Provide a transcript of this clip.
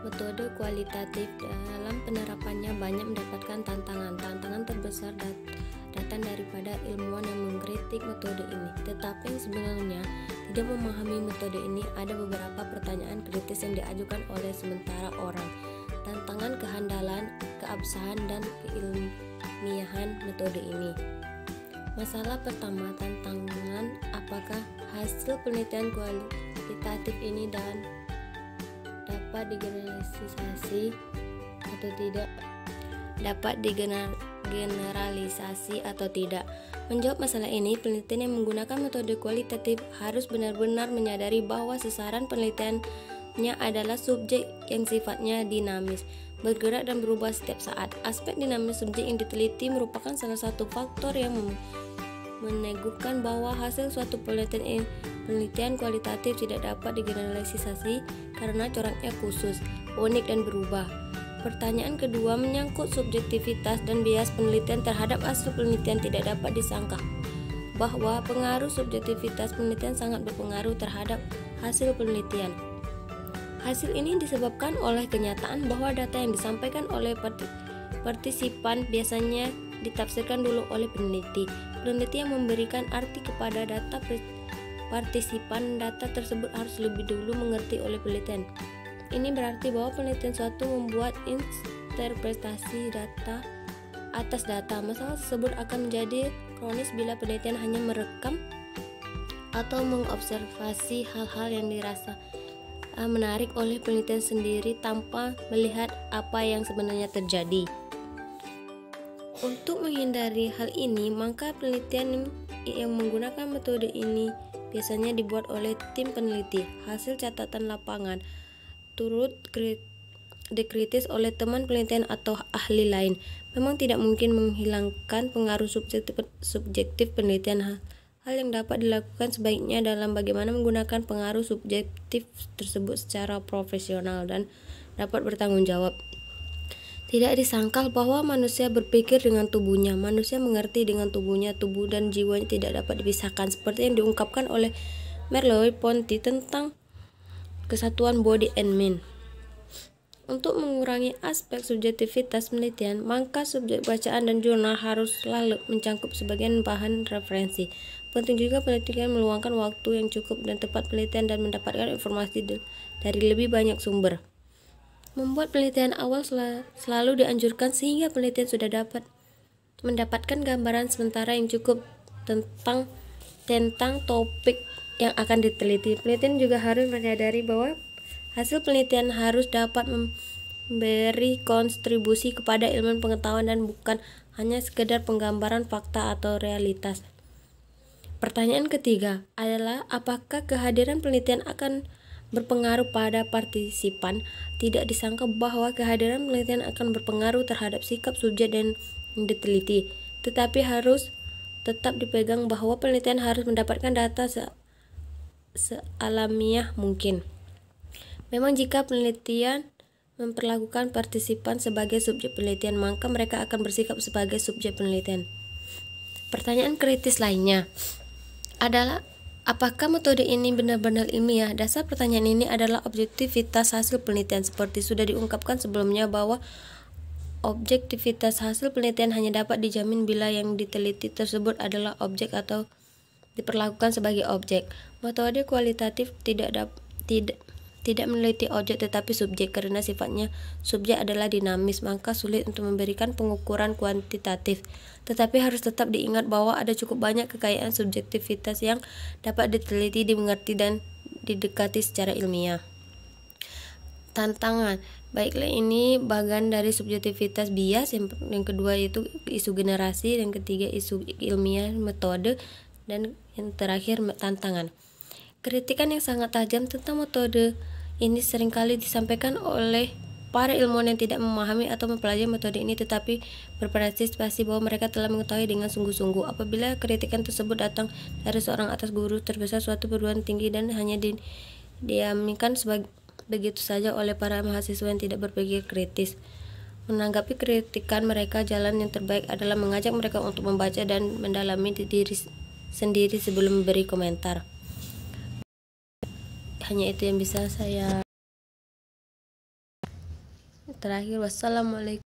Metode kualitatif dalam penerapannya banyak mendapatkan tantangan. Tantangan terbesar datang daripada ilmuwan yang mengkritik metode ini. Tetapi yang sebenarnya tidak memahami metode ini, ada beberapa pertanyaan kritis yang diajukan oleh sementara orang. Tantangan kehandalan, keabsahan, dan keilmiahan metode ini. Masalah pertama, tantangan apakah hasil penelitian kualitatif ini dapat digeneralisasi atau tidak, Menjawab masalah ini, penelitian yang menggunakan metode kualitatif harus benar-benar menyadari bahwa sasaran penelitiannya adalah subjek yang sifatnya dinamis, bergerak dan berubah setiap saat. Aspek dinamis subjek yang diteliti merupakan salah satu faktor yang meneguhkan bahwa hasil suatu penelitian kualitatif tidak dapat digeneralisasi karena coraknya khusus, unik, dan berubah. Pertanyaan kedua menyangkut subjektivitas dan bias penelitian terhadap hasil penelitian. Tidak dapat disangka bahwa pengaruh subjektivitas penelitian sangat berpengaruh terhadap hasil penelitian. Hasil ini disebabkan oleh kenyataan bahwa data yang disampaikan oleh partisipan biasanya ditafsirkan dulu oleh peneliti. Peneliti yang memberikan arti kepada data partisipan, data tersebut harus lebih dulu mengerti oleh penelitian. Ini berarti bahwa penelitian suatu membuat interpretasi data atas data. Masalah tersebut akan menjadi kronis bila penelitian hanya merekam atau mengobservasi hal-hal yang dirasa menarik oleh penelitian sendiri tanpa melihat apa yang sebenarnya terjadi. Untuk menghindari hal ini, maka penelitian yang menggunakan metode ini biasanya dibuat oleh tim peneliti. Hasil catatan lapangan turut dikritis oleh teman penelitian atau ahli lain. Memang tidak mungkin menghilangkan pengaruh subjektif penelitian. Hal yang dapat dilakukan sebaiknya dalam bagaimana menggunakan pengaruh subjektif tersebut secara profesional dan dapat bertanggung jawab. Tidak disangkal bahwa manusia berpikir dengan tubuhnya. Manusia mengerti dengan tubuhnya. Tubuh dan jiwanya tidak dapat dipisahkan, seperti yang diungkapkan oleh Merleau-Ponty tentang kesatuan body and mind. Untuk mengurangi aspek subjektivitas penelitian, maka subjek bacaan dan jurnal harus selalu mencangkup sebagian bahan referensi. Penting juga penelitian meluangkan waktu yang cukup dan tepat penelitian dan mendapatkan informasi dari lebih banyak sumber. Membuat penelitian awal selalu dianjurkan sehingga penelitian sudah dapat mendapatkan gambaran sementara yang cukup tentang topik yang akan diteliti. Penelitian juga harus menyadari bahwa hasil penelitian harus dapat memberi kontribusi kepada ilmu pengetahuan dan bukan hanya sekedar penggambaran fakta atau realitas. Pertanyaan ketiga adalah apakah kehadiran penelitian akan berpengaruh pada partisipan. Tidak disangka bahwa kehadiran penelitian akan berpengaruh terhadap sikap subjek dan yang diteliti, tetapi harus tetap dipegang bahwa penelitian harus mendapatkan data sealamiah mungkin. Memang jika penelitian memperlakukan partisipan sebagai subjek penelitian, maka mereka akan bersikap sebagai subjek penelitian. Pertanyaan kritis lainnya adalah apakah metode ini benar-benar ilmiah? Dasar pertanyaan ini adalah objektivitas hasil penelitian. Seperti sudah diungkapkan sebelumnya bahwa objektivitas hasil penelitian hanya dapat dijamin bila yang diteliti tersebut adalah objek atau diperlakukan sebagai objek. Metode kualitatif tidak meneliti objek tetapi subjek. Karena sifatnya subjek adalah dinamis, maka sulit untuk memberikan pengukuran kuantitatif. Tetapi harus tetap diingat bahwa ada cukup banyak kekayaan subjektivitas yang dapat diteliti, dimengerti, dan didekati secara ilmiah. Tantangan, baiklah ini bagian dari subjektivitas bias. Yang kedua itu isu generasi, yang ketiga isu ilmiah metode, dan yang terakhir tantangan. Kritikan yang sangat tajam tentang metode ini seringkali disampaikan oleh para ilmuwan yang tidak memahami atau mempelajari metode ini tetapi berpartisipasi bahwa mereka telah mengetahui dengan sungguh-sungguh. Apabila kritikan tersebut datang dari seorang atas guru terbesar suatu perguruan tinggi dan hanya diaminkan begitu saja oleh para mahasiswa yang tidak berpikir kritis. Menanggapi kritikan mereka, jalan yang terbaik adalah mengajak mereka untuk membaca dan mendalami diri sendiri sebelum memberi komentar. Hanya itu yang bisa saya terakhir. Wassalamualaikum.